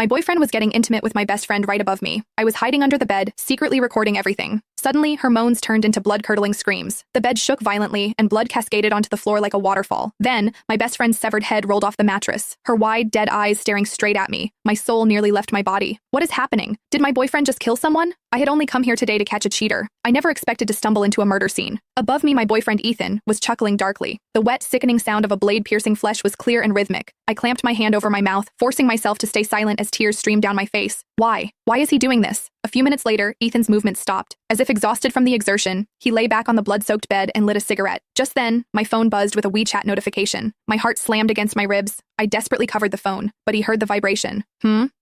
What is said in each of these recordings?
My boyfriend was getting intimate with my best friend right above me. I was hiding under the bed, secretly recording everything. Suddenly, her moans turned into blood-curdling screams. The bed shook violently, and blood cascaded onto the floor like a waterfall. Then, my best friend's severed head rolled off the mattress, her wide, dead eyes staring straight at me. My soul nearly left my body. What is happening? Did my boyfriend just kill someone? I had only come here today to catch a cheater. I never expected to stumble into a murder scene. Above me, my boyfriend Ethan was chuckling darkly. The wet, sickening sound of a blade-piercing flesh was clear and rhythmic. I clamped my hand over my mouth, forcing myself to stay silent as tears streamed down my face. Why? Why is he doing this? A few minutes later, Ethan's movement stopped. As if exhausted from the exertion, he lay back on the blood-soaked bed and lit a cigarette. Just then, my phone buzzed with a WeChat notification. My heart slammed against my ribs. I desperately covered the phone, but he heard the vibration.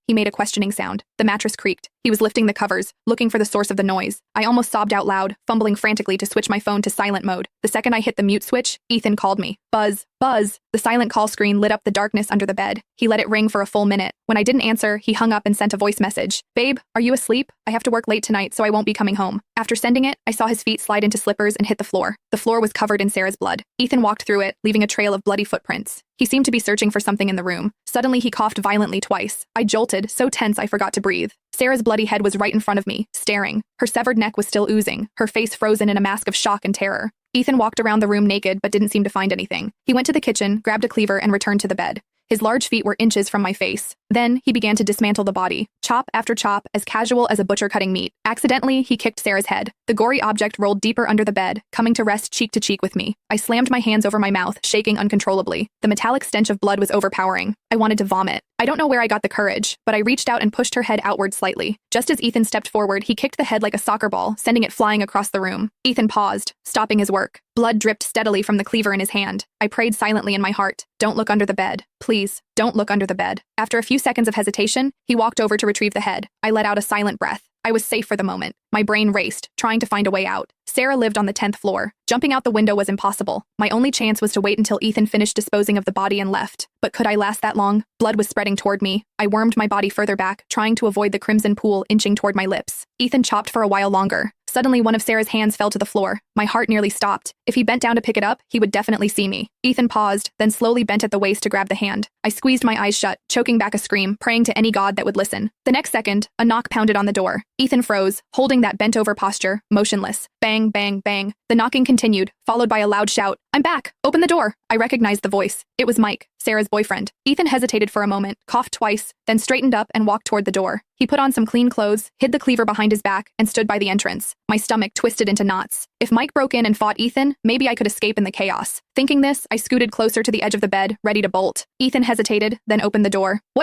He made a questioning sound. The mattress creaked. He was lifting the covers, looking for the source of the noise. I almost sobbed out loud, fumbling frantically to switch my phone to silent mode. The second I hit the mute switch, Ethan called me. Buzz, buzz. The silent call screen lit up the darkness under the bed. He let it ring for a full minute. When I didn't answer, he hung up and sent a voice message. Babe, are you asleep? I have to work late tonight, so I won't be coming home. After sending it, I saw his feet slide into slippers and hit the floor. The floor was covered in Sarah's blood. Ethan walked through it, leaving a trail of bloody footprints. He seemed to be searching for something in the room. Suddenly, he coughed violently twice. I jolted, so tense I forgot to breathe. Sarah's bloody head was right in front of me, staring. Her severed neck was still oozing, her face frozen in a mask of shock and terror. Ethan walked around the room naked but didn't seem to find anything. He went to the kitchen, grabbed a cleaver, and returned to the bed. His large feet were inches from my face. Then, he began to dismantle the body, chop after chop, as casual as a butcher cutting meat. Accidentally, he kicked Sarah's head. The gory object rolled deeper under the bed, coming to rest cheek to cheek with me. I slammed my hands over my mouth, shaking uncontrollably. The metallic stench of blood was overpowering. I wanted to vomit. I don't know where I got the courage, but I reached out and pushed her head outward slightly. Just as Ethan stepped forward, he kicked the head like a soccer ball, sending it flying across the room. Ethan paused, stopping his work. Blood dripped steadily from the cleaver in his hand. I prayed silently in my heart. Don't look under the bed. Please, don't look under the bed. After a few seconds of hesitation, he walked over to retrieve the head. I let out a silent breath. I was safe for the moment. My brain raced, trying to find a way out. Sarah lived on the 10th floor. Jumping out the window was impossible. My only chance was to wait until Ethan finished disposing of the body and left. But could I last that long? Blood was spreading toward me. I wormed my body further back, trying to avoid the crimson pool inching toward my lips. Ethan chopped for a while longer. Suddenly, one of Sarah's hands fell to the floor. My heart nearly stopped. If he bent down to pick it up, he would definitely see me. Ethan paused, then slowly bent at the waist to grab the hand. I squeezed my eyes shut, choking back a scream, praying to any god that would listen. The next second, a knock pounded on the door. Ethan froze, holding that bent-over posture, motionless. Bang, bang, bang. The knocking continued, followed by a loud shout. I'm back! Open the door! I recognized the voice. It was Mike, Sarah's boyfriend. Ethan hesitated for a moment, coughed twice, then straightened up and walked toward the door. He put on some clean clothes, hid the cleaver behind his back, and stood by the entrance. My stomach twisted into knots. If Mike broke in and fought Ethan, maybe I could escape in the chaos. Thinking this, I scooted closer to the edge of the bed, ready to bolt. Ethan hesitated, then opened the door. What